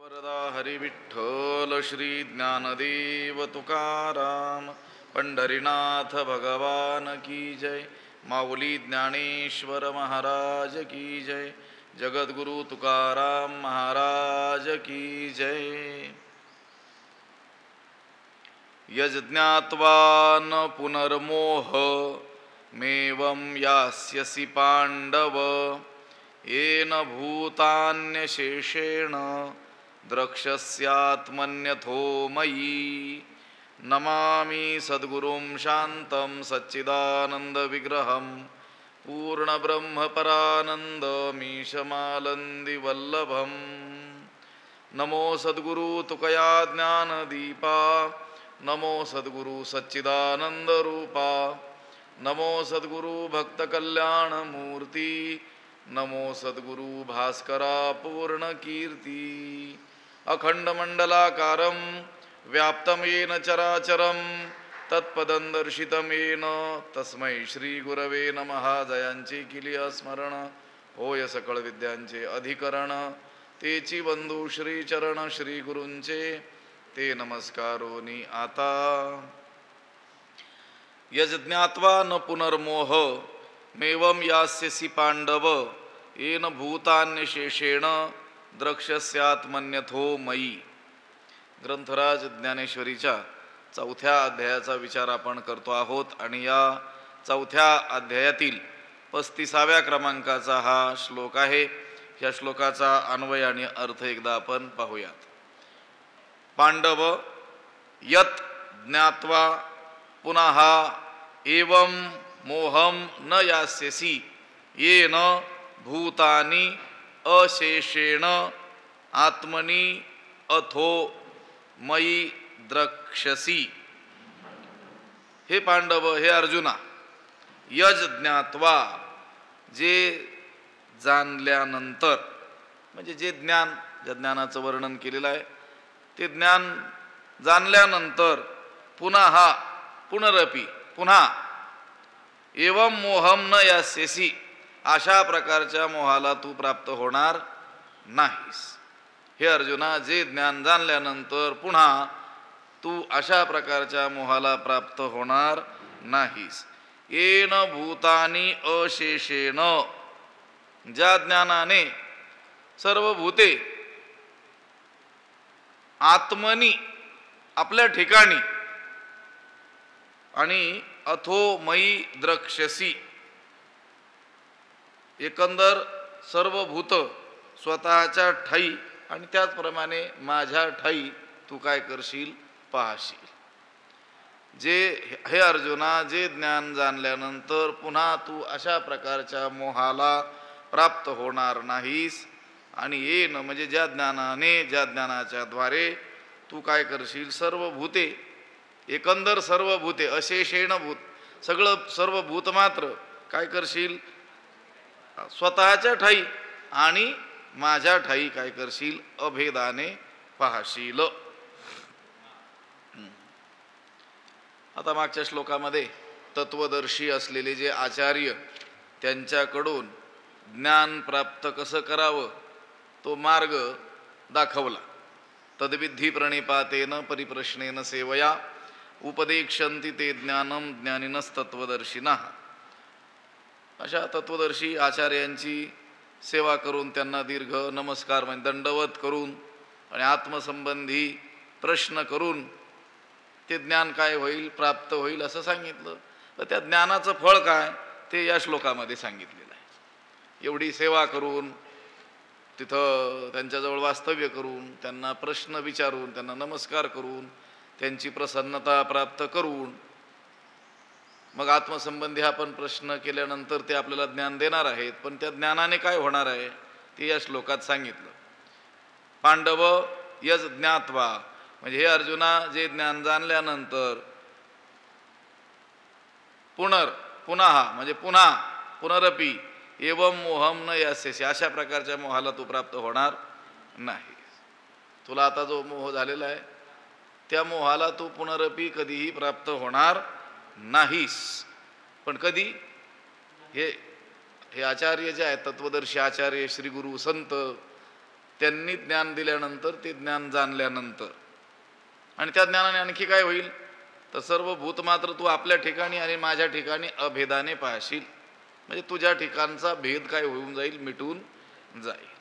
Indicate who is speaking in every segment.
Speaker 1: वरदा हरी विठ्ठल श्री ज्ञानदेव तुकाराम पंढरीनाथ भगवान की जय। माऊली ज्ञानेश्वर महाराज की जय। जगद्गुरु तुकाराम महाराज की जय। यज्ञात्वा न पुनर्मोह मेवं यास्यसि पाण्डव येन भूतान्यशेषेण द्रक्ष्यस्यात्मन्यथो मयि। नमामि सद्गुरुं शान्तं सच्चिदानन्दविग्रहं पूर्णब्रह्मपरानन्दमीशमालन्दिवल्लभम्। नमो सद्गुरु तुकया ज्ञानदीपा, नमो सद्गुरु सच्चिदानन्दरूपा, नमो सद्गुरु भक्तकल्याणमूर्ती, नमो सद्गुरु भास्करा पूर्णकीर्ती। अखण्डमण्डलाकारं व्याप्तं येन चराचरं तत्पदं दर्शितं येन तस्मै श्रीगुरवे नमः। जयांचे किलिय स्मरण होय सकळ विद्यांचे अधिकरण, तेची बंधू श्रीचरण श्रीगुरूंचे ते नमस्कारोनी आता। यज्ञात्वा न पुनर्मोह मेवं यास्यसि पांडव येन भूतान्यशेषेण द्रक्ष्यस्यात्मन्यथो मयि। ग्रंथराज ज्ञानेश्वरीच्या 4थ्या अध्यायाचा विचार आपण करतो आहोत आणि या 4थ्या अध्यायातील 35व्या क्रमांकाचा हा श्लोक आहे। या श्लोकाचा अन्वय आणि अर्थ एकदा आपण पाहूयात। पांडव यत ज्ञात्वा पुनः एवं मोहम न यास्यसि येन भूतानि अशेषेण आत्मनि अथो मयि द्रक्ष्यसि। हे पांडव, हे अर्जुना, यज ज्ञात्वा, जे जाणल्यानंतर, म्हणजे जे ज्ञान, ज्या ज्ञानाचं वर्णन केलेलं आहे ते ज्ञान जाणल्यानंतर पुनः पुनरपि पुन्हा एवं मोहम न यास्यसि, अशा प्रकारच्या मोहाला तू प्राप्त होणार नाहीस। हे अर्जुना, जे ज्ञान जाणल्यानंतर पुन्हा तू अशा प्रकारच्या मोहाला प्राप्त होणार नाहीस। येन भूतानि अशेषेण, ज्या ज्ञानाने सर्व भूते आत्मनी, आपल्या ठिकाणी, आणि अथो मयि द्रक्ष्यसि, एकंदर सर्व भूत स्वतःच्या ठाई आणि त्याचप्रमाणे माझ्या ठाई तू काय करशील, पाहशील। जे हे अर्जुना, जे ज्ञान जाणल्यानंतर पुन्हा तू अशा प्रकारच्या मोहाला प्राप्त होणार नाहीस। आणि येन म्हणजे ज्या ज्ञानाने, ज्या ज्ञानाच्या द्वारे तू काय करशील, सर्व भूते, एकंदर सर्व भूते, अशेषेण भूत, सगळं सर्व भूत मात्र काय करशील, स्वतःच्या ठाई आणि माझ्या ठाई काय करशील, अभेदाने पाहशील। आता मागच्या श्लोकामध्ये तत्वदर्शी असलेले जे आचार्य, त्यांच्याकडून ज्ञान प्राप्त कसं करावं तो मार्ग दाखवला। तद्विधी प्रणिपातेन परिप्रश्नेन सेवया उपदेक्षन्ति ते ज्ञानम ज्ञानिनस्तत्वदर्शिनः। अशा तत्वदर्शी आचार्यांची सेवा करून, त्यांना दीर्घ नमस्कार म्हणजे दंडवत करून आणि आत्मसंबंधी प्रश्न करून ते ज्ञान काय होईल, प्राप्त होईल असं सांगितलं। तर त्या ज्ञानाचं फळ काय ते या श्लोकामध्ये सांगितलेलं आहे। एवढी सेवा करून, तिथं त्यांच्याजवळ वास्तव्य करून, त्यांना प्रश्न विचारून, त्यांना नमस्कार करून, त्यांची प्रसन्नता प्राप्त करून, मग आत्मसंबंधी आपण प्रश्न केल्यानंतर ते आपल्याला ज्ञान देणार आहेत। पण त्या ज्ञानाने काय होणार आहे ते या श्लोकात सांगितलं। पांडव यज ज्ञात्वा, म्हणजे हे अर्जुना, जे ज्ञान जाणल्यानंतर पुन्हा म्हणजे पुन्हा पुनरपि एवं मोहम न यास्यसि, अशा प्रकारच्या मोहाला तू प्राप्त होणार नाही। तुला आता जो मोह झालेला आहे त्या मोहाला तू पुनरपि कधीही प्राप्त होणार नाहीस। पण कधी, हे आचार्य जे आहेत, तत्वदर्शी आचार्य, श्री गुरु संत, त्यांनी ज्ञान दिल्यानंतर, ते ज्ञान जाणल्यानंतर. आणि त्या ज्ञानाने आणखी काय होईल तर सर्व भूत मात्र तू आपल्या ठिकाणी आणि माझ्या ठिकाणी अभेदाने पाहशील. म्हणजे तुझ्या ठिकाणचा भेद काय होऊन जाईल, मिटून जाईल.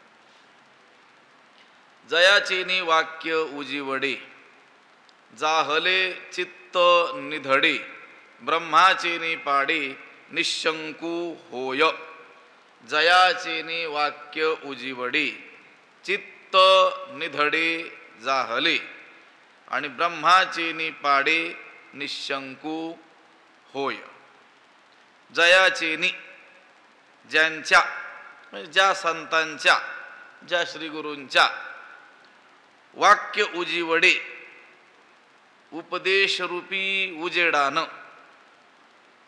Speaker 1: जयाचेनी वाक्य उजिवडे, जाहले चित्त निधडे, ब्रह्माचेनी पाडे निशंकू होय. जयाचेनी वाक्य उजिवडे, चित्त निधडे जाहले, आणि ब्रह्माचेनी पाडे निशंकू होय. जयाचेनी, ज्यांच्या म्हणजे ज्या संतांच्या, ज्या श्रीगुरूंच्या, वाक्य उजिवडे, उपदेशरूपी उजेडानं.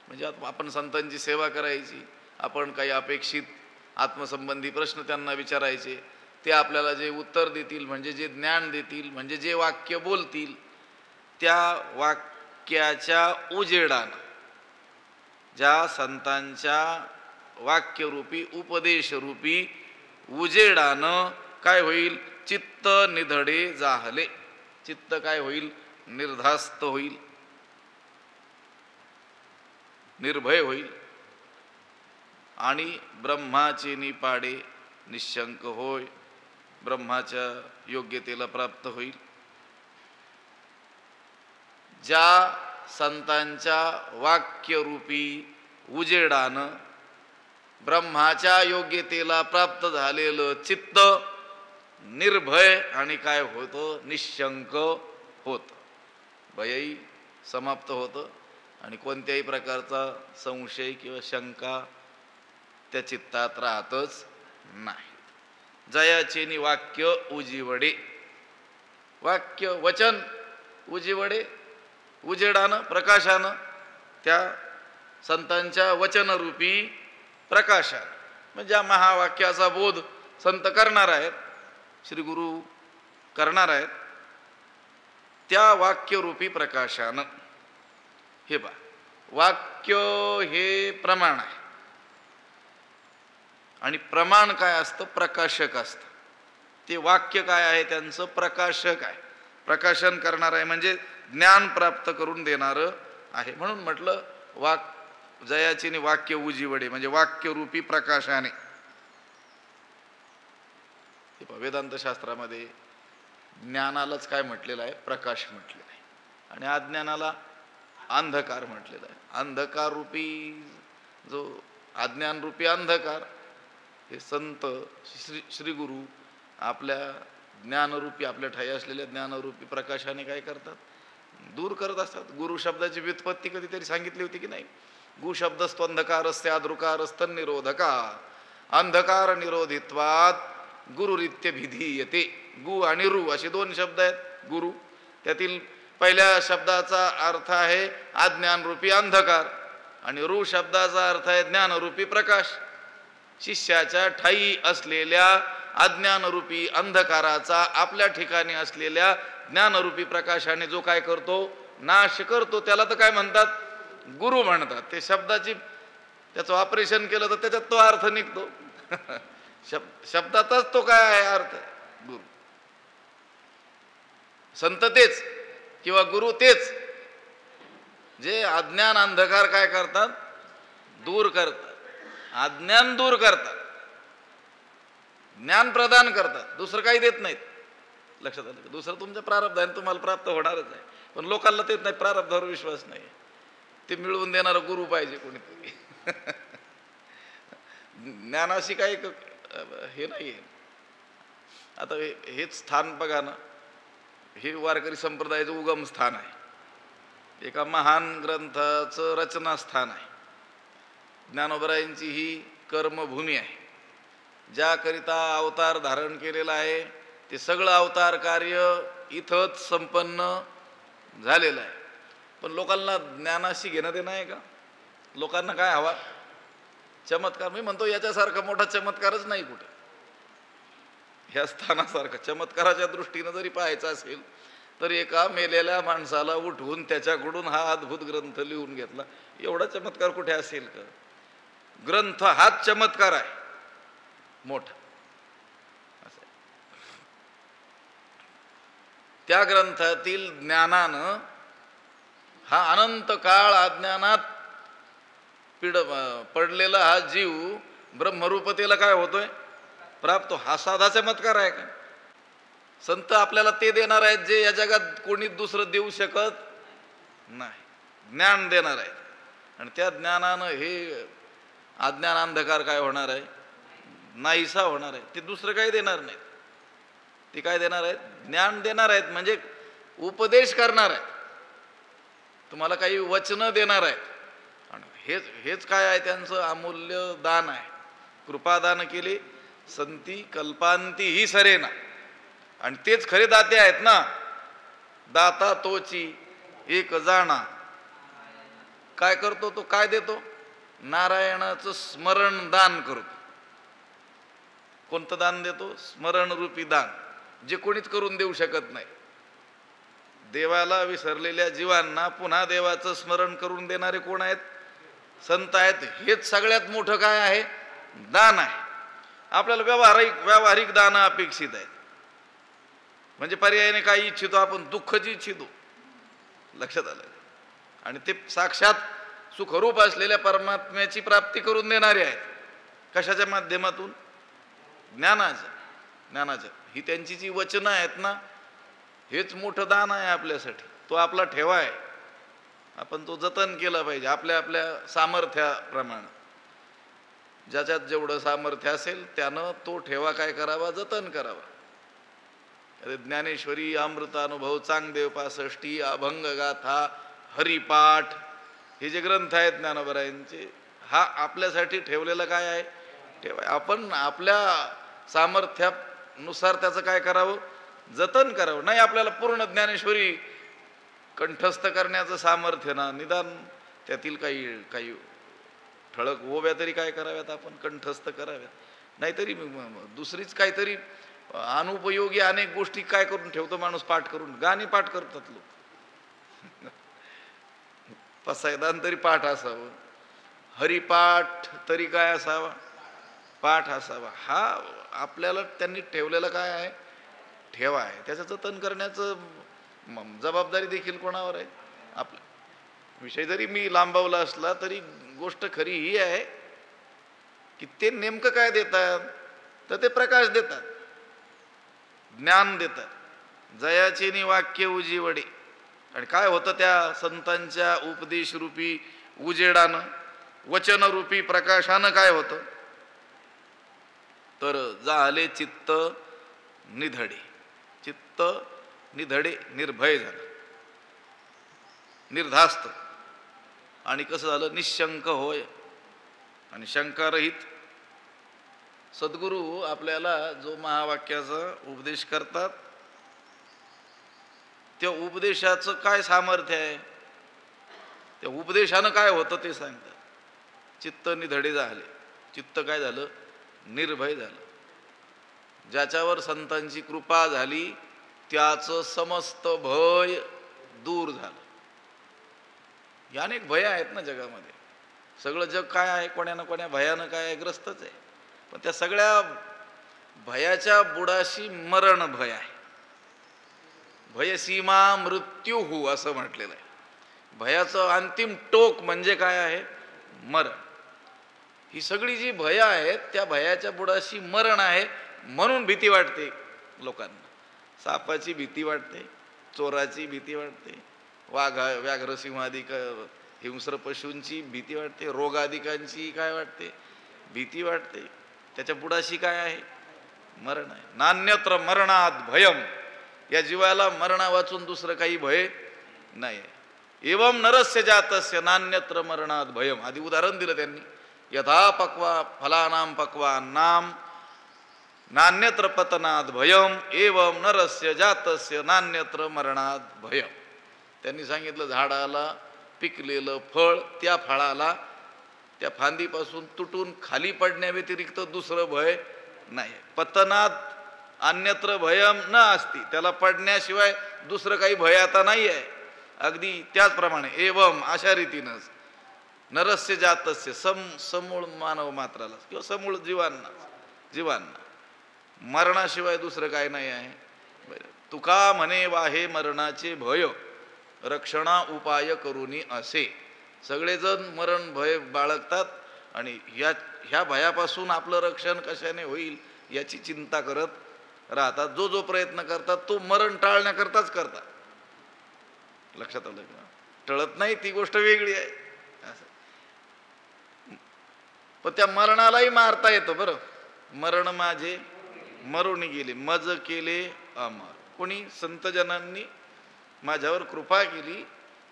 Speaker 1: म्हणजे आपण संतांची सेवा करायची, आपण काही अपेक्षित आत्मसंबंधी प्रश्न त्यांना विचारायचे, ते आपल्याला जे उत्तर देतील, म्हणजे जे ज्ञान देतील, म्हणजे जे वाक्य बोलतील, त्या वाक्याच्या उजेडानं, ज्या संतांच्या वाक्यरूपी उपदेशरूपी उजेडानं काय होईल, चित्त निधडे जाहले. चित्त काय होईल, निर्धास्त होईल, निर्भय होईल. आणि ब्रह्माचे निपाडे निशंक होय, ब्रह्माच्या योग्यतेला प्राप्त होईल. ज्या संतांच्या वाक्यरूपी उजेडानं ब्रह्माच्या योग्यतेला प्राप्त झालेलं चित्त निर्भय आणि काय होतं, निशंक होतं. भयही समाप्त होतं आणि कोणत्याही प्रकारचा संशय किंवा शंका त्या चित्तात राहतच नाही. जयाचेनी वाक्य उजिवडे, वाक्य वचन उजिवडे, उजेडानं प्रकाशानं, त्या संतांच्या वचनरूपी प्रकाशानं, म्हणजे ज्या महावाक्याचा बोध संत करणार आहेत, श्रीगुरु करणार आहेत, त्या वाक्यरूपी प्रकाशानं. हे पहा, वाक्य हे प्रमाण आहे आणि प्रमाण काय असतं, प्रकाशक असतं. ते वाक्य काय आहे, त्यांचं प्रकाशक आहे, प्रकाशन करणार आहे, म्हणजे ज्ञान प्राप्त करून देणारं आहे. म्हणून म्हटलं जयाचेनी वाक्य उजिवडे, म्हणजे वाक्यरूपी प्रकाशाने. वेदांत शास्त्रामध्ये ज्ञानालाच काय म्हटलेलं आहे, प्रकाश म्हटलेलं आहे, आणि अज्ञानाला अंधकार म्हटलेलं आहे. अंधकार रूपी जो अज्ञान रूपी अंधकार, हे संत श्रीगुरु आपल्या ज्ञानरूपी, आपल्या ठाई असलेल्या ज्ञानरूपी प्रकाशाने काय करतात, दूर करत असतात. गुरु शब्दाची व्युत्पत्ती कधीतरी सांगितली होती की नाही. गु शब्दस्तो अंधकारस्य आद्रुकारस्तन्निरोधका, अंधकार निरोधित्वात गुरुरित्य भिधीयते. गु आणि रु असे दोन शब्द आहेत. गुरु, त्यातील पहिल्या शब्दाचा अर्थ आहे अज्ञानरूपी अंधकार, आणि रु शब्दाचा अर्थ आहे ज्ञानरूपी प्रकाश. शिष्याच्या ठाई असलेल्या अज्ञानरूपी अंधकाराचा आपल्या ठिकाणी असलेल्या ज्ञानरूपी प्रकाशाने जो काय करतो, नाश करतो, त्याला तर काय म्हणतात, गुरु म्हणतात. ते शब्दाची त्याचं ऑपरेशन केलं तर त्याच्यात तो अर्थ निघतो. शब्दातच तो काय आहे अर्थ, गुरु. संत तेच किंवा गुरु तेच जे अज्ञान अंधकार काय करतात, दूर करतात. अज्ञान दूर करतात, ज्ञान प्रदान करतात, दुसरं काही देत नाहीत. लक्षात आलं? दुसरं तुमच्या प्रारब्धाने तुम्हाला प्राप्त होणारच आहे, पण लोकांना देत नाही, प्रारब्धावर विश्वास नाही. ते मिळवून देणारा गुरु पाहिजे कोणीतरी. ज्ञानाशी काही हे नाही आहे. आता हेच स्थान बघा ना, हे वारकरी संप्रदायाचं उगम स्थान आहे, एका महान ग्रंथाचं रचनास्थान आहे. ज्ञानोबरायांची ही कर्मभूमी आहे, ज्याकरिता अवतार धारण केलेला आहे ते सगळं अवतार कार्य इथंच संपन्न झालेलं आहे. पण लोकांना ज्ञानाशी घेणं देणं आहे का? लोकांना काय हवा, चमत्कार. मी म्हणतो याच्यासारखा मोठा चमत्कारच नाही कुठे. ह्या स्थानासारखा चमत्काराच्या दृष्टीनं जरी पाहायचं असेल तर एका मेलेल्या माणसाला उठवून त्याच्याकडून हा अद्भुत ग्रंथ लिहून घेतला, एवढा चमत्कार कुठे असेल का? ग्रंथ हाच चमत्कार आहे मोठा. असं त्या ग्रंथातील ज्ञानानं हा अनंत काळ अज्ञानात पडलेला हा जीव ब्रह्मरूपतेला काय होतोय, प्राप्त. हा साधा चमत्कार आहे का? संत आपल्याला ते देणार आहेत जे या जगात कोणी दुसरं देऊ शकत नाही. ज्ञान देणार आहे. आणि त्या ज्ञानानं हे अज्ञान अंधकार काय होणार आहे, नाहीसा होणार आहे. ते दुसरं काही देणार नाहीत. ते काय देणार आहेत, ज्ञान देणार आहेत. म्हणजे उपदेश करणार आहेत, तुम्हाला काही वचनं देणार आहेत. आणि हेच काय आहे, त्यांचं अमूल्य दान आहे. कृपादान केले संती कल्पांती ही सरेना. आणि तेच खरे दाते आहेत ना. दाता तोची एक जाणा. काय करतो तो, काय देतो, नारायणाचं स्मरण दान करतो. कोणतं दान देतो, स्मरण रूपी दान, जे कोणीच करून देऊ शकत नाही. देवाला विसरलेल्या जीवांना पुन्हा देवाचं स्मरण करून देणारे कोण आहेत, संत आहेत. हेच सगळ्यात मोठं काय आहे, दान आहे. आपल्याला व्यावहारिक दान अपेक्षित आहेत. म्हणजे पर्यायाने काही इच्छितो आपण, दुःखच इच्छितो. लक्षात आलं. आणि ते साक्षात सुखरूप असलेल्या परमात्म्याची प्राप्ती करून देणारे आहेत. कशाच्या माध्यमातून, ज्ञानाचं. ही त्यांची जी वचनं आहेत ना, हेच मोठं दान आहे आपल्यासाठी. तो आपला ठेवा आहे. आपण तो जतन केला पाहिजे आपल्या आपल्या सामर्थ्याप्रमाणे. ज्याच्यात जेवढं सामर्थ्य असेल त्यानं तो ठेवा काय करावा, जतन करावा. ज्ञानेश्वरी, अमृतानुभव, चांगदेव 65, अभंग गाथा, हरिपाठ, हे जे ग्रंथ आहेत ज्ञानोबरायांचे, हा आपल्यासाठी ठेवलेलं काय आहे, ठेवा. आपण आपल्या सामर्थ्यानुसार त्याचं काय करावं, जतन करावं. नाही आपल्याला पूर्ण ज्ञानेश्वरी कंठस्थ करण्याचं सामर्थ्य ना, निदान त्यातील काही ठळक ओव्या तरी काय कराव्यात, आपण कंठस्थ कराव्यात. नाहीतरी दुसरीच काहीतरी अनुपयोगी अनेक गोष्टी काय करून ठेवतो माणूस, पाठ करून. गाणी पाठ करतात लोक. पसायदान तरी पाठ असावं, हरिपाठ तरी काय असावा, पाठ असावा. हा आपल्याला त्यांनी ठेवलेला काय आहे, ठेवा आहे. त्याचं जतन करण्याचं जबाबदारी देखील कोणावर आहे, आपल्या. विषय जरी मी लांबवला असला तरी गोष्ट खरी ही आहे की ते नेमकं काय देतात, तर ते प्रकाश देतात, ज्ञान देतात. जयाचे वाक्य उजिवडे. आणि काय होतं त्या संतांच्या उपदेशरूपी उजेडानं, वचनरूपी प्रकाशानं काय होतं, तर झाले चित्त निधडे. चित्त निधडे, निर्भय झालं, निर्धास्त. आणि कसं झालं, निशंक होय आणि शंकारहित. सद्गुरू आपल्याला जो महावाक्याचा उपदेश करतात, त्या उपदेशाचं काय सामर्थ्य आहे, त्या उपदेशानं काय होतं ते सांगतात. चित्त निधडे झाले. चित्त काय झालं, निर्भय झालं. ज्याच्यावर संतांची कृपा झाली त्याचं समस्त भय दूर झालं. हे अनेक भय आहेत ना जगामध्ये. सगळं जग काय आहे, कोण्या ना कोण्या भयानं काय आहे, ग्रस्तच आहे. पण त्या सगळ्या भयाच्या बुडाशी मरण भय आहे. भयसीमा मृत्यू हो असं म्हटलेलं आहे. भयाचं अंतिम टोक म्हणजे काय आहे, मरण. ही सगळी जी भय आहेत त्या भयाच्या बुडाशी मरण आहे. म्हणून भीती वाटते लोकांना. सापाची भीती वाटते, चोराची भीती वाटते, व्याघ्रसिंहादिक हिंस्र पशूंची भीती वाटते, रोगादिकांची काय वाटते, भीती वाटते. त्याच्या बुडाशी काय आहे, मरण आहे. नान्यत्र मरणात भयम. या जीवाला मरणा वाचून दुसरं काही भय नाही. एवं नरस्य जातस्य नान्यत्र मरणात भयम. आधी उदाहरण दिलं त्यांनी. यथा पक्वा फलानाम पक्वानाम नान्यत्र पतनात भयम एवं नरस्य जातस्य नान्यत्र मरणात भयम. त्यांनी सांगितलं, झाडाला पिकलेलं फळ, त्या फळाला त्या फांदीपासून तुटून खाली पडण्याव्यतिरिक्त दुसरं भय नाही. पतनात अन्यत्र भयम न असती. त्याला पडण्याशिवाय दुसरं काही भय आता नाही आहे. अगदी त्याचप्रमाणे एवं अशा रीतीनंच नरस्य जातस्य समूळ मानव मात्राला किंवा समूळ जीवांना मरणाशिवाय दुसरं काय नाही आहे. तुका म्हणे वाहे मरणाचे भय, रक्षणा उपाय करुनी असे. सगळेजण मरण भय बाळगतात आणि ह्या भयापासून आपलं रक्षण कशाने होईल याची चिंता करत राहतात. जो जो प्रयत्न करतात तो मरण टाळण्याकरताच करतात. लक्षात आलं का? टळत नाही ती गोष्ट वेगळी आहे. पण त्या मरणालाही मारता येतं बरं. मरण माझे मरून गेले, मज केले अमर. कोणी संतजनांनी माझ्यावर कृपा केली,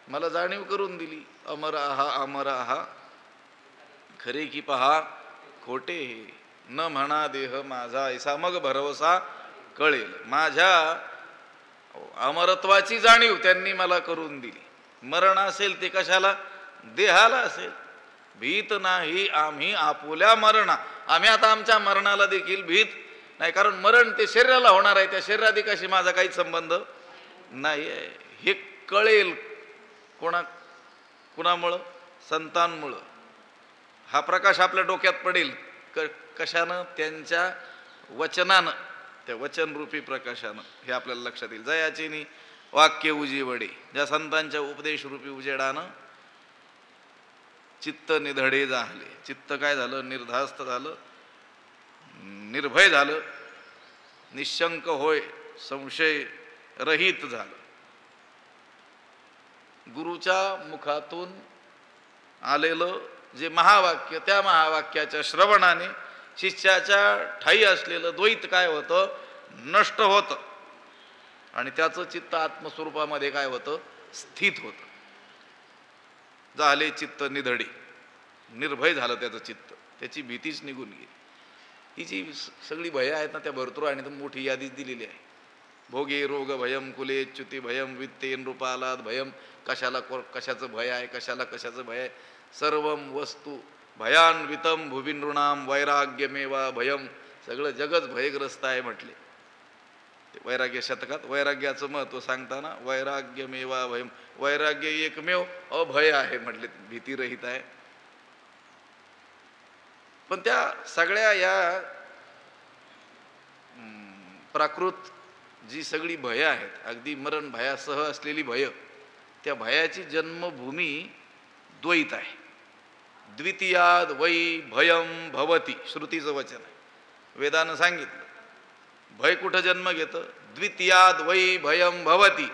Speaker 1: मला जाणीव करून दिली. अमर आहा खरे की पहा खोटे हे, न म्हणा देह माझा ऐसा मग भरवसा कळेल. माझ्या अमरत्वाची जाणीव त्यांनी मला करून दिली. मरण असेल ते कशाला? देहाला असेल. भीत नाही आम्ही आपुल्या मरणा. आम्ही आता आमच्या मरणाला देखील भीत नाही, कारण मरण ते शरीराला होणार आहे, त्या शरीराधिकाशी माझा काहीच संबंध नाही आहे. हे कळेल कुणामुळं? संतांमुळं. हा प्रकाश आपल्या डोक्यात पडेल कशानं? त्यांच्या वचनानं, त्या वचनरूपी प्रकाशानं. हे आपल्याला लक्षात येईल. जयाचेनी वाक्य उजीवडे, ज्या संतांच्या उपदेशरूपी उजेडानं चित्त निधडे झाले. चित्त काय झालं? निर्धास्त झालं, निर्भय झालं, निशंक होय, संशय रहित झालं. गुरुच्या मुखातून आलेलं जे महावाक्य, त्या महावाक्याच्या श्रवणाने शिष्याच्या ठाई असलेलं द्वैत काय होतं? नष्ट होतं. आणि त्याचं चित्त आत्मस्वरूपामध्ये काय होतं? स्थित होतं. झाले चित्त निधडे, निर्भय झालं त्याचं चित्त, त्याची भीतीच निघून गेली. ही जी सगळी भयं आहेत ना, त्या भरतृ आणि मोठी यादीच दिलेली आहे. भोगे रोग भयम, कुले च्युती भयम, वित्ते नृपालाद भयम. कशाचं भय आहे, कशाचं भय आहे? सर्वम वस्तू भयान्वितम भुवी नृणाम वैराग्यमेवा भयम. सगळं जगच भयग्रस्त आहे म्हटले. ते वैराग्य शतकात वैराग्याचं महत्त्व सांगताना वैराग्यमेवा भयम, वैराग्य एकमेव अभय आहे म्हटले, भीतीरहित आहे. पण त्या सगळ्या या प्राकृत जी सगळी भयं आहेत, अगदी मरण भयासह असलेली भय, त्या भयाची जन्मभूमी द्वैत आहे. द्वितीयाद वै भयम भवती, श्रुतीचं वचन आहे. वेदानं सांगितलं भय कुठं जन्म घेतं? द्वितीयाद वै भयम भवती.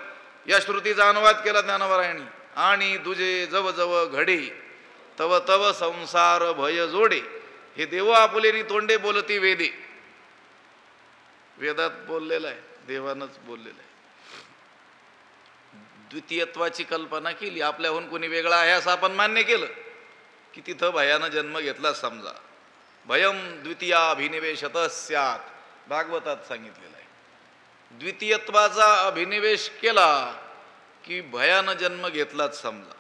Speaker 1: या श्रुतीचा अनुवाद केला ज्ञानवरायणी. आणि दुजे जव जव घडे तव तव संसार भय जोडे. हे देव आपुलेनी तोंडे बोलती वेदे. वेदात बोललेलं आहे, देवानंच बोललेलं आहे. द्वितीयत्वाची कल्पना केली, आपल्याहून कोणी वेगळा आहे असं आपण मान्य केलं की तिथं भयानं जन्म घेतला समजा. भयम द्वितीयाभिनिवेशत स्यात्, भागवतात सांगितलेलं आहे. द्वितीयत्वाचा अभिनिवेश केला की भयानं जन्म घेतलाच समजा.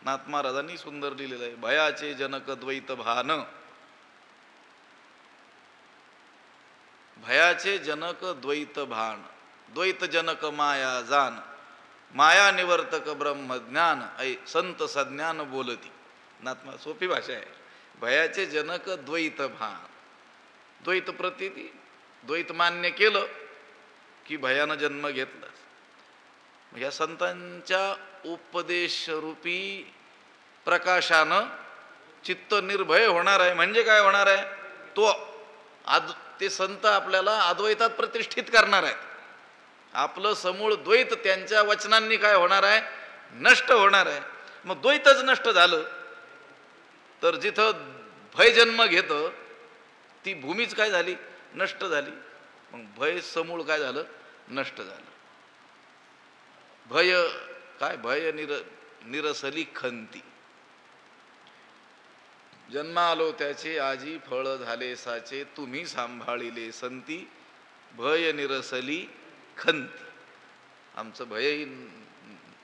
Speaker 1: नाथ महाराजांनी सुंदर लिहिलेलं आहे, भयाचे जनक द्वैत भान. भयाचे जनक द्वैत भान, द्वैत जनक माया जान, माया निवर्तक ब्रह्मज्ञान ऐ संत सज्ञान बोलती. नात्मा सोपी भाषा आहे. भयाचे जनक द्वैत भान, द्वैत प्रतीती, द्वैत मान्य केलं की भयानं जन्म घेतला. या संतांच्या उपदेशरूपी प्रकाशानं चित्त निर्भय होणार आहे. म्हणजे काय होणार आहे? ते संत आपल्याला अद्वैतात प्रतिष्ठित करणार आहेत. आपलं समूळ द्वैत त्यांच्या वचनांनी काय होणार आहे? नष्ट होणार आहे. मग द्वैतच नष्ट झालं तर जिथं भय जन्म घेतं ती भूमीच काय झाली? नष्ट झाली. मग भय समूळ काय झालं? नष्ट झालं. भय काय? भय निरसली खंती. जन्मालो त्याचे आजी फळ झाले साचे, तुम्ही सांभाळिले संती, भय निरसली खंती. आमचं भयही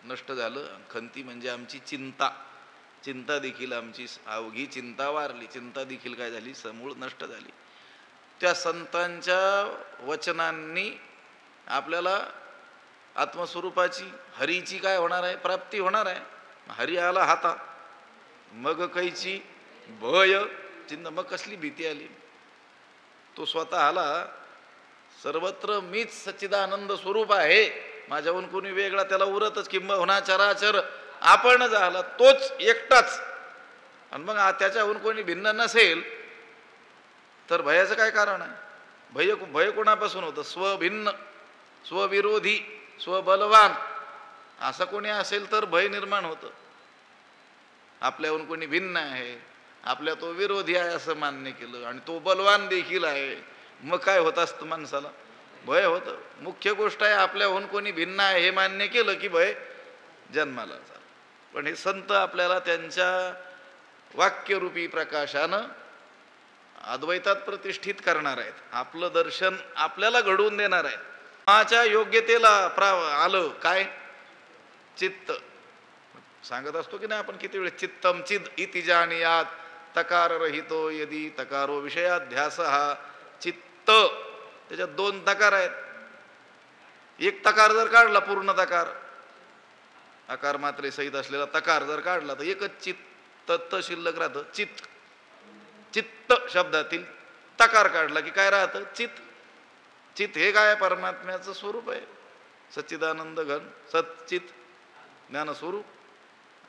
Speaker 1: नष्ट झालं. खंती म्हणजे आमची चिंता. चिंता देखील आमची अवघी चिंता वारली. चिंता देखील काय झाली? समूळ नष्ट झाली. त्या संतांच्या वचनांनी आपल्याला आत्मस्वरूपाची, हरीची काय होणार आहे? प्राप्ती होणार आहे. हरी आला हाता मग कैची भय चिंता. मग कसली भीती आली? तो स्वतः आला सर्वत्र मीच सच्चिदानंद स्वरूप आहे, माझ्याहून कोणी वेगळा त्याला उरतच किंबहुना चराचर आपण झाला तोच एकटाच. आणि मग त्याच्याहून कोणी भिन्न नसेल तर भयाचं काय कारण आहे? भय कोणापासून होतं? स्वभिन्न, स्वविरोधी, स्वबलवान असं कोणी असेल तर भय निर्माण होतं. आपल्याहून कोणी भिन्न आहे, आपल्या तो विरोधी आहे असं मान्य केलं आणि तो बलवान देखील आहे, मग काय होत असतं माणसाला? भय होतं. मुख्य गोष्ट आहे आपल्याहून कोणी भिन्न आहे हे मान्य केलं की भय जन्माला झालं. पण हे संत आपल्याला त्यांच्या वाक्यरूपी प्रकाशानं अद्वैतात प्रतिष्ठित करणार आहेत. आपलं दर्शन आपल्याला घडवून देणार आहेत. माझ्या योग्यतेला आलं काय? चित्त. सांगत असतो की नाही आपण किती वेळ, चित्तम चिद इति जानीयात तकार रहितो यदी तकारो विषयाध्यास. हा चित्त, त्याच्यात दोन तकार आहेत. एक तकार जर काढला, पूर्ण तकार, आकार मात्रे सहित असलेला तकार जर काढला तर एकच चित्त शिल्लक राहतं. चित्त शब्दातील तकार काढला की काय राहतं? चित्त. चित्त हे काय? परमात्म्याचं स्वरूप आहे, सच्चिदानंद घन सच्चित ज्ञानस्वरूप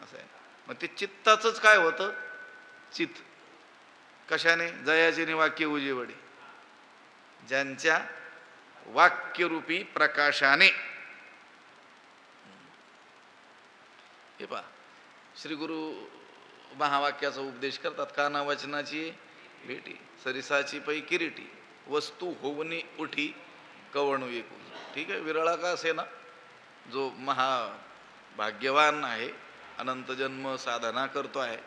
Speaker 1: असं आहे. मग ते चित्ताचंच काय होतं? चित्त. कशाने? जयाचे वाक्य उजेवडी, ज्यांच्या वाक्यरूपी प्रकाशाने. हे पहा, श्री गुरु महावाक्याचा उपदेश करतात. काना वचनाची भेटी, सरिसाची पै किरीटी, वस्तू होवनी उठी कवणू एकू. ठीक आहे, विरळा का असे ना, जो महाभाग्यवान आहे, अनंत जन्म साधना करतो आहे,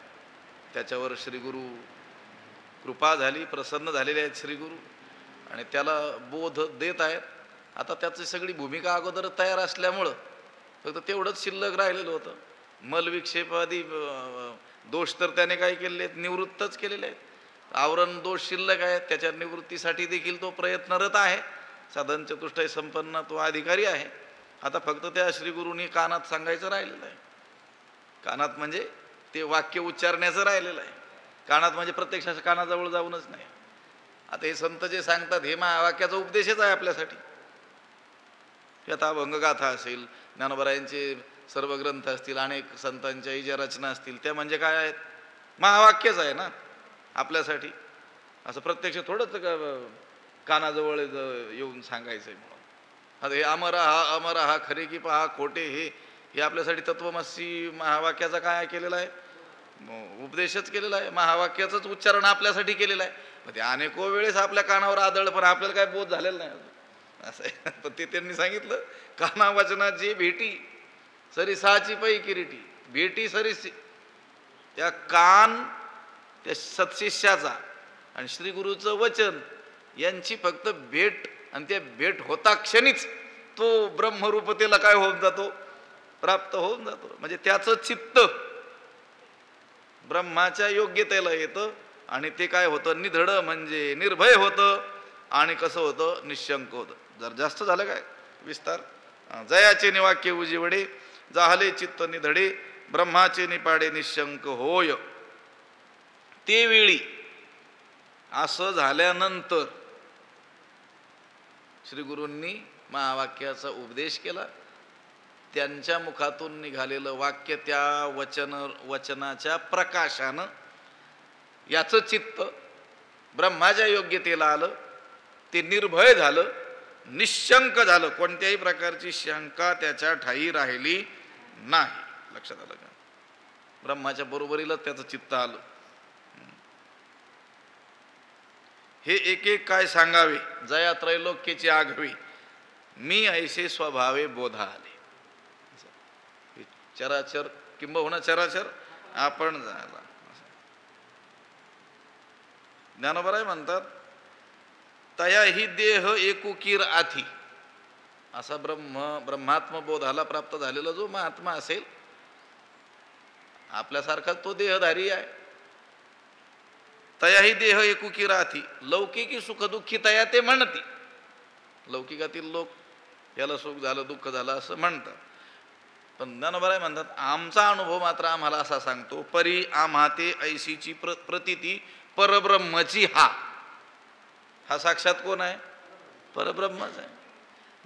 Speaker 1: त्याच्यावर श्री गुरु कृपा झाली, प्रसन्न झालेले आहेत श्री गुरु आणि त्याला बोध देत आहेत. आता त्याची सगळी भूमिका अगोदर तयार असल्यामुळं फक्त तेवढंच शिल्लक राहिलेलं होतं. मलविक्षेपादी दोष तर त्याने काय केलेले आहेत? निवृत्तच केलेले आहेत. आवरण दोष शिल्लक आहेत, त्याच्या निवृत्तीसाठी देखील तो प्रयत्नरत आहे. साधन चतुष्टय संपन्न तो अधिकारी आहे. आता फक्त त्या श्रीगुरूंनी कानात सांगायचं राहिलेलं आहे. कानात म्हणजे ते वाक्य उच्चारण्याचं राहिलेलं आहे. कानात म्हणजे प्रत्यक्ष कानाजवळ जाऊनच नाही. आता हे संत जे सांगतात हे महावाक्याचा उपदेशच आहे आपल्यासाठी. आता अभंगगाथा असेल, ज्ञानोबरायांचे सर्व ग्रंथ असतील, अनेक संतांच्या ज्या रचना असतील, त्या म्हणजे काय आहेत? महावाक्यच आहे ना आपल्यासाठी. असं प्रत्यक्ष थोडंच कानाजवळ येऊन सांगायचंय म्हणून. आता हे अमर हा खरे की पहा खोटे, हे आपल्यासाठी तत्वमसी महावाक्याचा काय केलेला आहे? उपदेशच केलेला आहे. महावाक्याचंच उच्चारण आपल्यासाठी केलेलं आहे. मग ते अनेको वेळेस आपल्या कानावर आदळलं, पण आपल्याला काय बोध झालेलं नाही असं आहे. पण ते त्यांनी सांगितलं, काना वचनाची भेटी सरिसाची पै किरीटी. भेटी सरिसी, त्या कान त्या सत्शिष्याचा आणि श्री गुरुचं वचन यांची फक्त भेट, आणि त्या भेट होता क्षणीच तो ब्रह्मरूपतेला काय होऊन जातो? प्राप्त होऊन जातो. म्हणजे त्याचं चित्त ब्रह्माच्या योग्यतेला येतं आणि ते काय होतं? निधड म्हणजे निर्भय होतं. आणि कसं होतं? निशंक होतं. जर जास्त झालं काय विस्तार, जयाचे निवाक्य उजिवडे, जाहले चित्त निधडे, ब्रह्माचे निपाडे निशंक होय. ते वेळी असं झाल्यानंतर श्री गुरूंनी महावाक्याचा उपदेश केला. त्यांच्या मुखातून निघालेलं वाक्य त्या वचनाच्या प्रकाशानं याचं चित्त ब्रह्माच्या योग्यतेला आलं. ते निर्भय झालं, निशंक झालं. कोणत्याही प्रकारची शंका त्याच्या ठायी राहिली नाही. लक्षात आलं का? ब्रह्माच्या बरोबरीला त्याचं चित्त आलं. हे एक एक काय सांगावे, जया त्रैलोक्याची आघवी, मी ऐसे स्वभावे बोधा आले. चराचर किंबहुना चराचर आपण झाला. ज्ञानोबराय म्हणतात, तया ही देह एकुकीर आथी. असा ब्रह्मात्मबोधाला प्राप्त झालेला जो महात्मा असेल, आपल्यासारखा तो देहधारी आहे. तया ही देह एकुकीर आथी, लौकिकी सुखदुःखी तया ते म्हणती. लौकिकातील लोक याला सुख झालं दुःख झालं असं म्हणतात. पण ज्ञानोबराय म्हणतात, आमचा अनुभव मात्र आम्हाला असा सांगतो, परी आम्हा ते ऐशीची प्रतीती परब्रह्मची. हा साक्षात कोण आहे? परब्रह्मच आहे.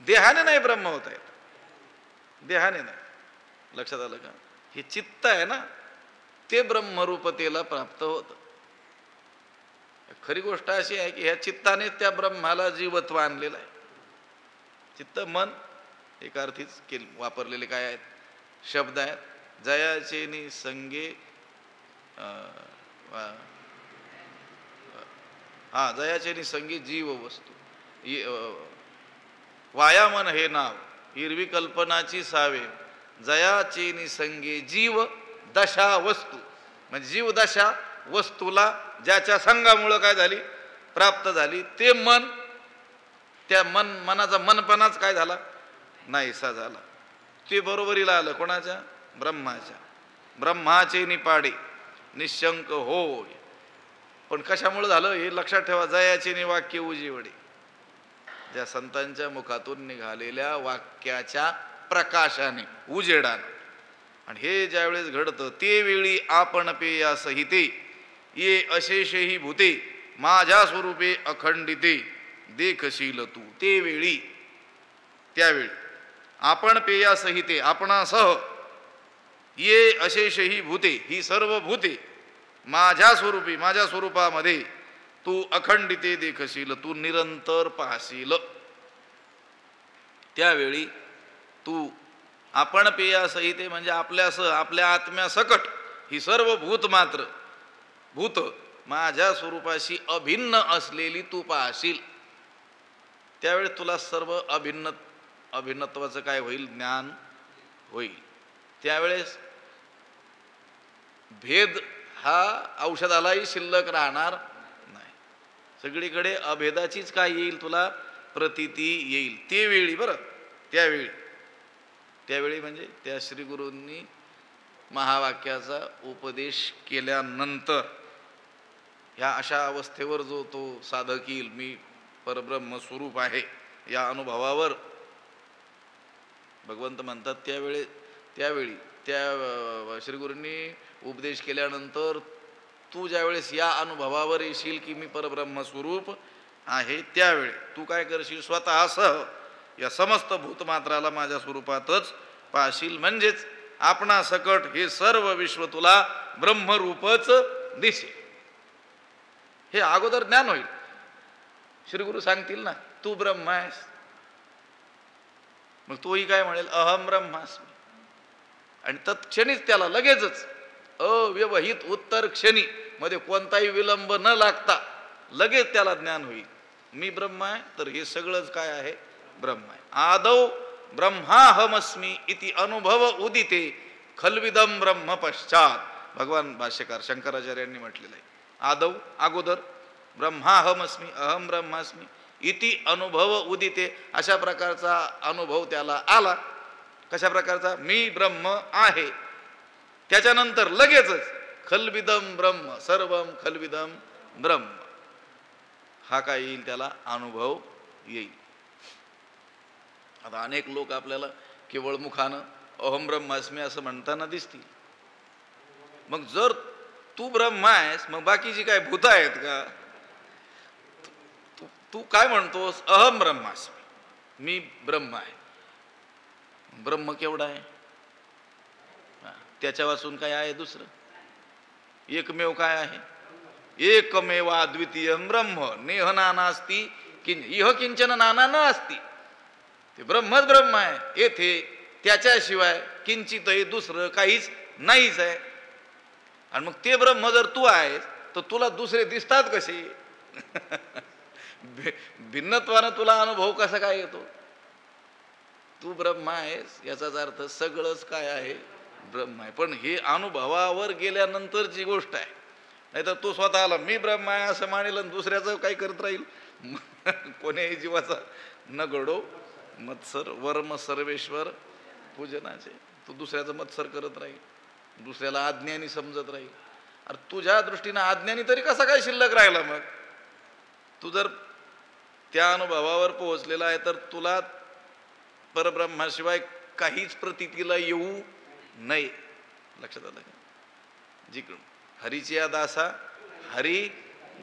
Speaker 1: देहाने नाही ब्रह्म होत आहेत, देहाने नाही. लक्षात आलं का? हे चित्त आहे ना, ते ब्रह्मरूपतेला प्राप्त होतं. खरी गोष्ट अशी आहे की ह्या चित्ताने त्या ब्रह्माला जीवत्व आणलेलं आहे. चित्त मन एका अर्थीच वापरलेले काय आहेत शब्द आहेत. जयाचेनी संगे जयाचेनी संगी जीव वस्तू, वायामन हे नाव हिरवी कल्पनाची सावे, जयाचेनी संगे जीव दशा वस्तू. म्हणजे जीव दशा वस्तूला ज्याच्या संघामुळं काय झाली प्राप्त झाली, ते मन, त्या मनाचा मनपणाच काय झाला नाहीसा झाला. ते बरोबरीला आलं कोणाच्या? ब्रह्माच्या. ब्रह्माचे निपाडे निशंक होय. पण कशामुळे झालं हे लक्षात ठेवा. जयाचे वाक्य उजीवडे, ज्या संतांच्या मुखातून निघालेल्या वाक्याच्या प्रकाशाने, उजेडाने. आणि हे ज्यावेळेस घडतं ते वेळी आपण पेया सहिते ये अशेषही भूते माझ्या स्वरूपे अखंडिते देखशील तू. ते वेळी, त्यावेळी आपण पेया सहिते आपणासह ये अशेषही भूते, ही सर्व भूते माझ्या स्वरूपी, माझ्या स्वरूपामध्ये तू अखंडिते देखशील, तू निरंतर पाहशील. त्यावेळी तू आपण पेया सहिते म्हणजे आपल्यासह, आपल्या आत्म्यासकट ही सर्व भूत मात्र भूत माझ्या स्वरूपाशी अभिन्न असलेली तू पाहशील. त्यावेळी तुला सर्व अभिन्नत्वाचं काय होईल? ज्ञान होईल. त्यावेळेस भेद हा औषधालाही शिल्लक राहणार नाही. सगळीकडे अभेदाचीच काय येईल तुला प्रतीती येईल. ते वेळी बरं, त्यावेळी म्हणजे त्या श्रीगुरूंनी महावाक्याचा उपदेश केल्यानंतर ह्या अशा अवस्थेवर जो तो साधक येईल, मी परब्रह्म स्वरूप आहे या अनुभवावर भगवंत म्हणतात. त्यावेळी त्या श्रीगुरूंनी उपदेश केल्यानंतर तू ज्यावेळेस या अनुभवावर येशील की मी परब्रह्म स्वरूप आहे, त्यावेळी तू काय करशील? स्वतःसह या समस्त भूतमात्राला माझ्या स्वरूपातच पाहशील. म्हणजेच आपणा सकट हे सर्व विश्व तुला ब्रह्मरूपच दिसेल. हे अगोदर ज्ञान होईल. श्रीगुरु सांगतील ना तू ब्रह्म आहेस, मग तोही काय म्हणेल अहम ब्रह्मास्मी. आणि तत्क्षणीच त्याला लगेचच अव्यवहित उत्तर क्षणी मध्ये कोणताही विलंब न लागता लगेच त्याला ज्ञान होईल. मी ब्रह्म आहे तर हे सगळंच काय आहे? ब्रह्म आहे. आदौ ब्रह्माहमस्मी इति अनुभव उदिते खलविदम ब्रह्म पश्चात. भगवान भाष्यकार शंकराचार्यांनी म्हटलेलं आहे. आदौ अगोदर, ब्रह्माहमस्मी अहम ब्रह्मास्मी इति अनुभव उदिते, अशा प्रकारचा अनुभव त्याला आला. कशा प्रकारचा? मी ब्रह्म आहे. त्याच्यानंतर लगेचच खलविदम ब्रह्म, सर्वम खलविदम ब्रह्म, हा काय येईल? त्याला अनुभव येईल. आता अनेक लोक आपल्याला केवळ मुखानं अहम ब्रह्मास्मी असं म्हणताना दिसतील. मग जर तू ब्रह्म आहेस मग बाकीची काय भूत आहेत का? तू काय म्हणतोस? अहम ब्रह्मास्मी, मी ब्रह्म आहे. ब्रह्म केवढा आहे? त्याच्या वाचून काय आहे दुसरं? एकमेव काय आहे? एकमेव अद्वितीय ब्रह्म नेह नानास्ती इह किंचन नाना न असती. ते ब्रह्मच ब्रह्म आहे. येथे त्याच्याशिवाय किंचितही दुसरं काहीच नाहीच आहे. आणि मग ते ब्रह्म जर तू आहेस तर तुला दुसरे दिसतात कसे? भिन्नत्वानं तुला अनुभव कसा काय येतो? तू ब्रह्म आहेस याचाच अर्थ सगळंच काय आहे? ब्रह्म आहे. पण हे अनुभवावर गेल्यानंतरची गोष्ट आहे. नाहीतर तू स्वतःला मी ब्रह्म आहे असं मानेल आणि दुसऱ्याचं काय करत राहील? कोण्याही जीवाचा न घडो मत्सर वर्म सर्वेश्वर पूजनाचे. तू दुसऱ्याचं मत्सर करत राहील, दुसऱ्याला अज्ञानी समजत राहील. अरे तुझ्या दृष्टीनं अज्ञानी तरी कसा काय शिल्लक राहिला? मग तू जर त्या अनुभवावर पोहोचलेला आहे तर तुला परब्रह्माशिवाय काहीच प्रतीतीला येऊ नये. लक्षात आलं का? जिकडून हरीची या दासा हरी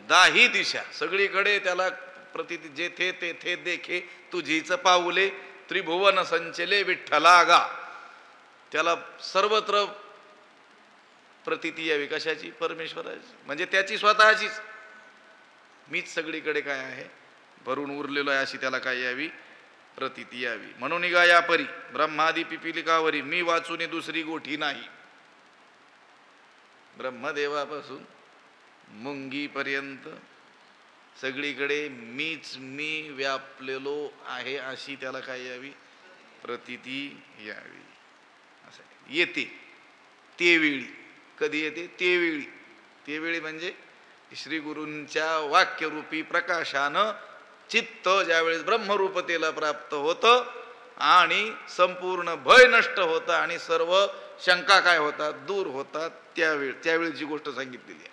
Speaker 1: दाही दिशा, सगळीकडे त्याला प्रतीती जेथे तेथे देखे तुझीच पाऊले त्रिभुवन संचले विठ्ठला गा. त्याला सर्वत्र प्रतीती यावी. कशाची? परमेश्वराची, म्हणजे त्याची स्वतःचीच. मीच सगळीकडे काय आहे, भरून उरलेलो आहे, अशी त्याला काय यावी? प्रतीती यावी. म्हणून गा या परी ब्रह्मादी पिपिलिकावरी मी वाचून दुसरी गोठी नाही. ब्रह्मदेवापासून मुंगीपर्यंत सगळीकडे मीच मी व्यापलेलो आहे, अशी त्याला काय यावी? प्रतीती यावी. असं येते तेवेळी. कधी येते? तेवेळी. तेवेळी म्हणजे श्री गुरूंच्या वाक्यरूपी प्रकाशानं चित्त ज्यावेळेस ब्रह्मरूपतेला प्राप्त होतं आणि संपूर्ण भय नष्ट होतं आणि सर्व शंका काय होतात? दूर होतात. त्यावेळी गोष्ट सांगितलेली आहे.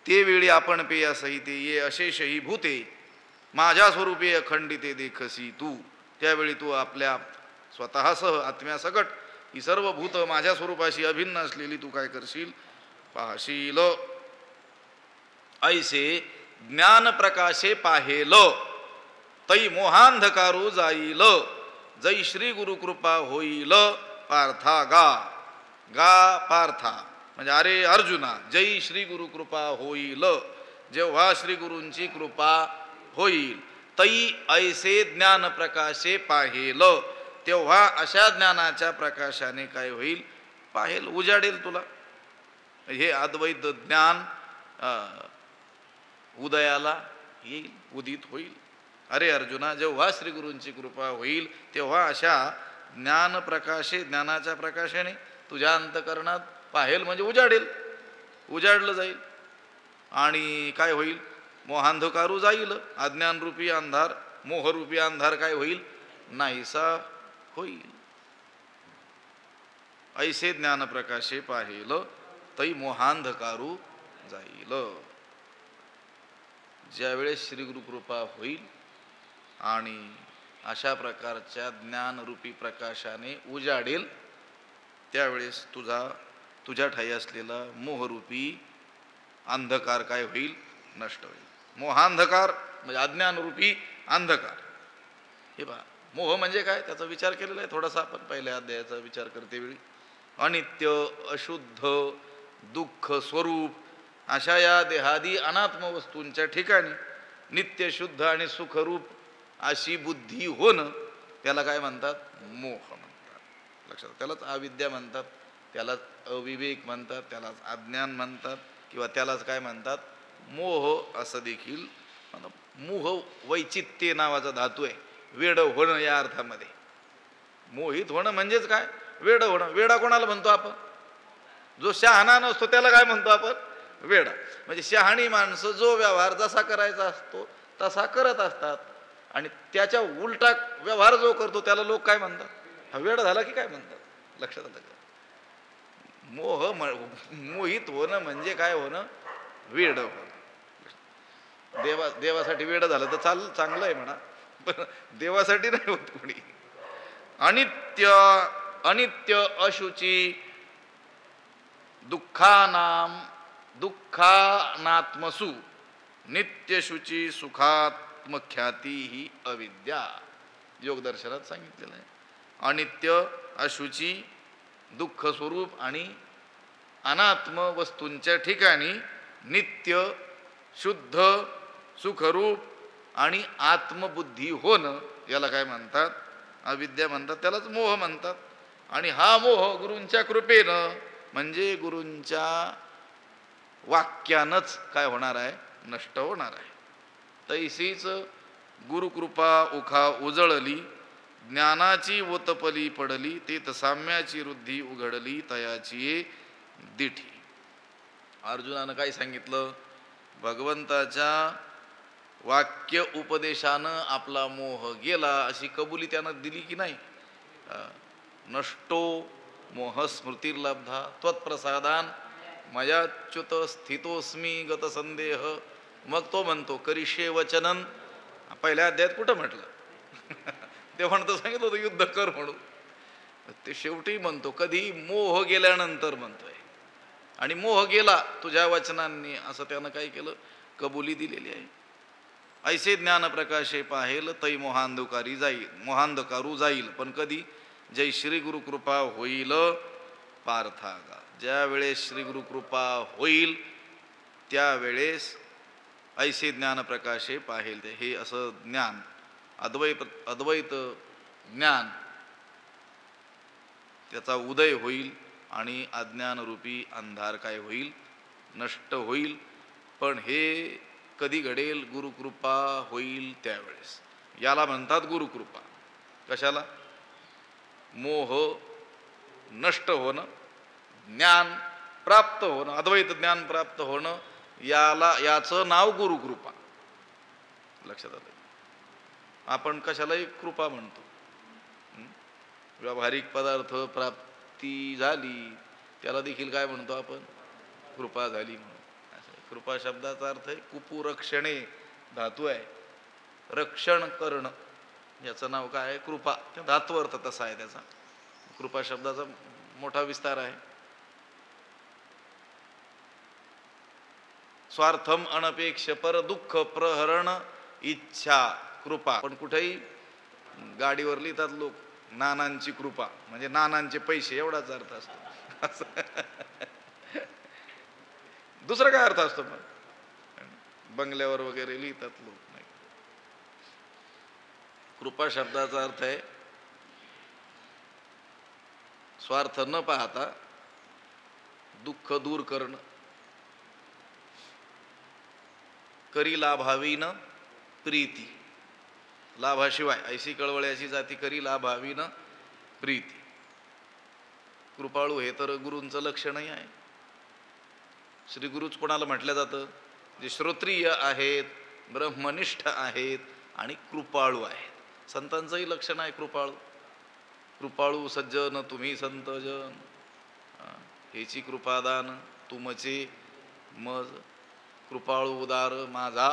Speaker 1: ते वेळी आपण पेया सहिते ये अशेषही भूते माझ्या स्वरूपे अखंडिते देखसी तू. त्यावेळी तू आपल्या स्वतःसह आत्म्यासकट ही सर्व भूत माझ्या स्वरूपाशी अभिन्न असलेली तू काय करशील? पाहशील. ऐसे ज्ञान प्रकाशे पाहेल तै मोहांधकारू जाईल जै श्री गुरुकृपा होईल पार्था गा. गा पार्था म्हणजे अरे अर्जुना, जय श्री गुरुकृपा होईल, जेव्हा श्री गुरूंची कृपा होईल. तै ऐसे ज्ञान प्रकाशे पाहेल, तेव्हा अशा ज्ञानाच्या प्रकाशाने काय होईल? पाहेल, उजाडेल तुला. हे अद्वैत ज्ञान उदयाला येईल, उदित होईल. अरे अर्जुना, जेव्हा श्री गुरूंची कृपा होईल तेव्हा अशा ज्ञान प्रकाशे, ज्ञानाच्या प्रकाशाने तुझ्या अंतकरणात पाहेल म्हणजे उजाडेल, उजाडलं जाईल. आणि काय होईल? मोहांधकारू जाईल, अज्ञानरूपी अंधार, मोहरूपी अंधार काय होईल? नाहीसा होईल. ऐसे ज्ञान प्रकाशे पाहेल तै मोहांधकारू जाईल. ज्यावेळेस श्री गुरुकृपा होईल आणि अशा प्रकारच्या ज्ञानरूपी प्रकाशाने उजाडेल, त्यावेळेस तुझ्या ठाई असलेला मोहरूपी अंधकार काय होईल? नष्ट होईल. मोहांधकार म्हणजे अज्ञानरूपी अंधकार. हे पहा, मोह म्हणजे काय त्याचा विचार केलेला आहे थोडासा आपण पहिल्या अध्यायाचा विचार करते वेळी. अनित्य, अशुद्ध, दुःख स्वरूप अशा या देहादी अनात्म वस्तूंच्या ठिकाणी नित्य, शुद्ध आणि सुखरूप अशी बुद्धी होणं, त्याला काय म्हणतात? मोह म्हणतात. लक्षात. त्यालाच अविद्या म्हणतात, त्यालाच अविवेक म्हणतात, त्यालाच अज्ञान म्हणतात, किंवा त्यालाच काय म्हणतात? मोह असं देखील म्हणतात. मोह वैचित्य नावाचा धातू आहे, वेड होणं या अर्थामध्ये. मोहित होणं म्हणजेच काय? वेड होणं. वेडा कोणाला म्हणतो आपण? जो शहाणा नसतो त्याला काय म्हणतो आपण? वेडा. म्हणजे शहाणी माणसं जो व्यवहार जसा करायचा असतो तसा करत असतात आणि त्याच्या उलटा व्यवहार जो करतो त्याला लोक काय म्हणतात? हा वेडा झाला की काय म्हणतात? लक्षात आलं का? मोहित होणं म्हणजे काय होणं? वेड होणं. देवासाठी वेड झालं तर चांगलं आहे म्हणा, पण देवासाठी नाही होत कोणी. अनित्य, अशुची, दुःखानात्मसु नित्यशुची सुखात्मख्याती ही अविद्या. योगदर्शनात सांगितलेलं आहे. अनित्य, अशुची, दुःख स्वरूप आणि अनात्म वस्तूंच्या ठिकाणी नित्य, शुद्ध, सुखरूप आणि आत्मबुद्धी होणं, याला काय म्हणतात? अविद्या म्हणतात, त्यालाच मोह म्हणतात. आणि हा मोह गुरूंच्या कृपेनं म्हणजे गुरूंच्या वाक्यानंच काय होणार आहे? नष्ट होणार आहे. तैसीच गुरुकृपा उखा उजळली, ज्ञानाची ओतपली पडली, तेत साम्याची वृद्धी उघडली, तयाची दिठी. अर्जुनानं काय सांगितलं? भगवंताच्या वाक्य उपदेशानं आपला मोह गेला अशी कबुली त्यानं दिली की नाही? नष्टो मोह स्मृतिर्लब्धा त्वत्प्रसादान मयाच्युत स्थितोस्मी गत संदेह. मग तो म्हणतो करिष्ये वचनन. पहिल्या अध्यायात कुठं म्हटलं? ते म्हणतो सांगितलं होतं युद्ध कर म्हणून. ते शेवटी म्हणतो कधी? मोह गेल्यानंतर म्हणतोय. आणि मोह गेला तुझ्या वचनांनी असं त्यानं काय केलं? कबुली दिलेली आहे. ऐसे ज्ञान प्रकाशे पाहेल तै मोहांधकारू जाईल. पण कधी? जय श्री गुरु कृपा होईल पार्थागा. ज्या वेळेस श्री गुरु कृपा होईल त्यावेळेस ऐसे ज्ञान प्रकाशे पाहेल. हे असं ज्ञान अद्वैत ज्ञान त्याचा उदय होईल आणि अज्ञानरूपी अंधार काय होईल? नष्ट होईल. पण हे कधी घडेल? गुरुकृपा होईल त्यावेळेस. याला म्हणतात गुरुकृपा. कशाला? मोह नष्ट होणं, ज्ञान प्राप्त होणं, अद्वैत ज्ञान प्राप्त होणं, याचं नाव गुरुकृपा. लक्षात आलं? आपण कशालाही कृपा म्हणतो. व्यावहारिक पदार्थ प्राप्ती झाली त्याला देखील काय म्हणतो आपण? कृपा झाली म्हणून. कृपा शब्दाचा अर्थ आहे कुपुरक्षणे धातू आहे, रक्षण करणं. याचं नाव काय आहे? कृपा. त्या धातू अर्थ तसा आहे त्याचा. कृपा शब्दाचा मोठा विस्तार आहे. स्वार्थम अनपेक्ष पर दुःख प्रहरण इच्छा कृपा. पण कुठेही गाडीवर लिहितात लोक नानांची कृपा, म्हणजे नानांचे पैसे, एवढाच अर्थ असतो. दुसरा काय अर्थ असतो? मग बंगल्यावर वगैरे लिहितात लोक. नाही, कृपा शब्दाचा अर्थ आहे स्वार्थ न पाहता दुःख दूर करणं, करी लाभावीन प्रीती. लाभाशिवाय ऐशी कळवळ्याची जाती करी लाभावीन प्रीती. कृपाळू हे तर गुरूंचं लक्षणही आहे. श्री गुरुच कोणाला म्हटलं जातं? जे श्रोत्रिय आहेत, ब्रह्मनिष्ठ आहेत आणि कृपाळू आहेत. संतांचंही लक्षण आहे कृपाळू. कृपाळू सज्जन तुम्ही संतजन, हेची कृपादान तुमचे मज. कृपाळू उदार माझा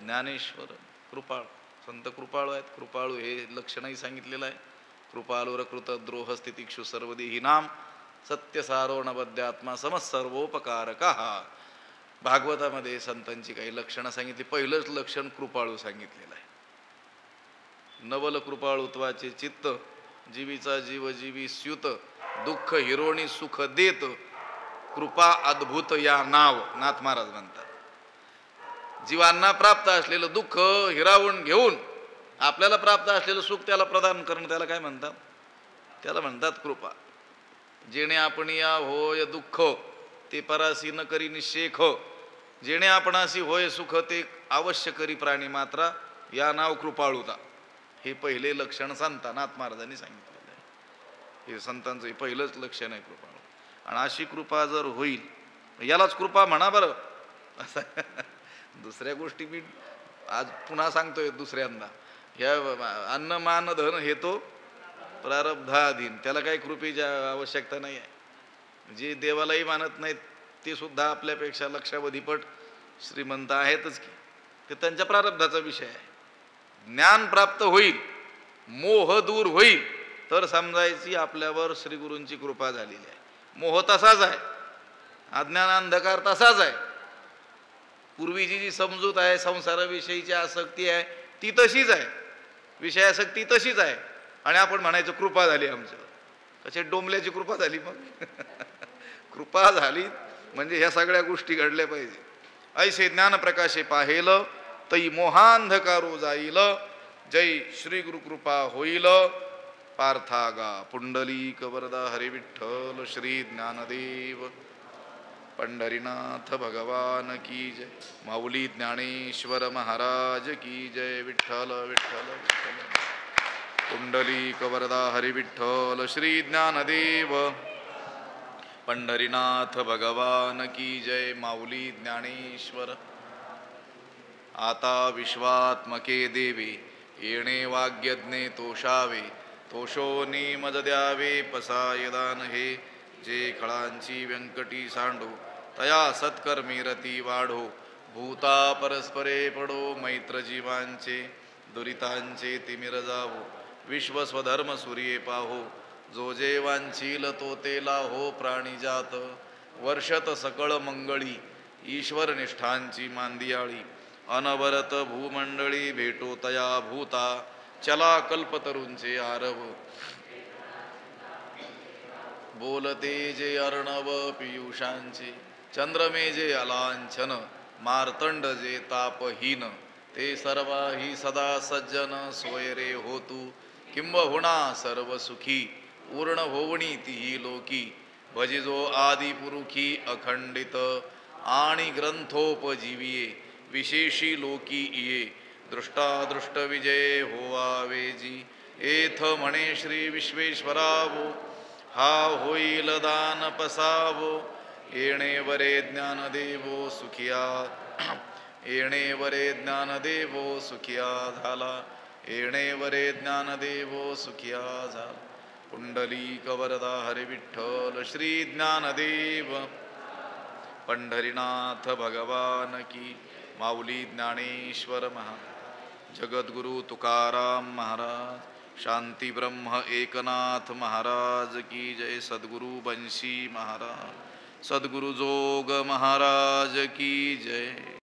Speaker 1: ज्ञानेश्वर. कृपाळू संत कृपाळू आहेत. कृपाळू हे लक्षणही सांगितलेलं आहे. कृपालुर कृत द्रोह स्थितिक्षु सर्वदेही नाम सत्यसारो नबद्धात्मा समस्सर्वोपकारक. भागवतामध्ये संतांची काही लक्षणं सांगितली. पहिलंच लक्षण कृपाळू सांगितलेलं आहे. नवल कृपाळुत्वाचे चित्त, जीवीचा जीव जीवी स्युत, दुःख हिरोणी सुख देत, कृपा अद्भुत या नाव. नाथ महाराज म्हणतात जीवांना प्राप्त असलेलं दुःख हिरावून घेऊन आपल्याला प्राप्त असलेलं सुख त्याला प्रदान करणं, त्याला काय म्हणतात? त्याला म्हणतात कृपा. जेणे आपण या होय दुःख ते परासी न करी निशेख, जेणे आपणासी होय सुख ते अवश्य करी प्राणी मात्रा, या नाव कृपाळुता. हे पहिले लक्षण संत नाथ महाराजांनी सांगितलेलं आहे. हे संतांचं हे पहिलंच लक्षण आहे कृपाळू. आणि अशी कृपा जर होईल, यालाच कृपा म्हणा बरं. दुसऱ्या गोष्टी मी आज पुन्हा सांगतोय दुसऱ्यांदा. ह्या अन्न मान धन हे तो प्रारब्धाधीन, त्याला काही कृपेची आवश्यकता नाही आहे. जे देवालाही मानत नाहीत ते सुद्धा आपल्यापेक्षा लक्षावधीपट श्रीमंत आहेतच की. ते त्यांच्या प्रारब्धाचा विषय आहे. ज्ञान प्राप्त होईल, मोह दूर होईल, तर समजायची आपल्यावर श्री गुरूंची कृपा झालेली आहे. मोह तसाच आहे, अज्ञान अंधकार तसाच आहे. पूर्वीची जी समजूत आहे, संसाराविषयीची आसक्ती आहे ती तशीच आहे, विषयासक्ती तशीच आहे. आणि आपण म्हणायचं कृपा झाली आमच्यावर. कसे डोंबल्याची कृपा झाली मग? कृपा झाली म्हणजे ह्या सगळ्या गोष्टी घडल्या पाहिजे. ऐसे ज्ञान प्रकाशे पाहेल तै मोहांधकारो जाईल, जय श्री गुरु कृपा होईल पार्थागा. पुंडलीक वरदा हरी विठ्ठल श्री ज्ञानदेव पंढरीनाथ भगवान की जय. माऊली ज्ञानेश्वर महाराज की जय. विठ्ठल विठ्ठल विठ्ठल. पुंडलीक वरदा हरी विठ्ठल श्री ज्ञानदेव पंढरीनाथ भगवान की जय. माऊली ज्ञानेश्वर. आता विश्वात्मके देवे येणे वाग्यज्ञे तोषावे, तोषोनी मज द्यावे पसायदान हे. जे खळांची व्यंकटी सांडो तया सत्कर्मी रती वाढो, भूता परस्परे पडो मैत्र जीवांचे दुरितांचे तिमिर जावो, विश्व स्वधर्म सूर्ये पाहो, जो जे वांछील तो तेला हो प्राणी जात, वर्षत सकळ मंगळी ईश्वर निष्ठांची मांदियाळी, अनवरत भूमंडळी भेटो तया भूता चला कल्पतरूंचे आरव बोलते जे अर्णव पियुषांचे चंद्रमे जे अलांछन मार्तंड जे तापहीन ते सर्वाही सदा सज्जन सोयरे होतू किंबहुना सर्व सुखी पूर्ण होवणी तिही लोकी भजिजो आदिपुरुखी अखंडित आणि ग्रंथोपजीविये विशेषी लोकी इये दृष्टादृष्ट विजय होवावेजी एथ म्हणे श्री विश्वेश्वरावो हा होईल दान पसावो येणे वरे ज्ञानदेवो सुखिया येणे वरे ज्ञानदेवो सुखिया झाला येणे वरे ज्ञानदेवो सुखिया झाला पुंडलीक वरदा हरी विठ्ठल श्री ज्ञानदेव पंढरीनाथ भगवान की माऊली ज्ञानेश्वर जगद्गुरु तुकाराम महाराज शांती ब्रह्म एकनाथ महाराज की जय सद्गुरु बंशी महाराज सद्गुरु जोग महाराज की जय।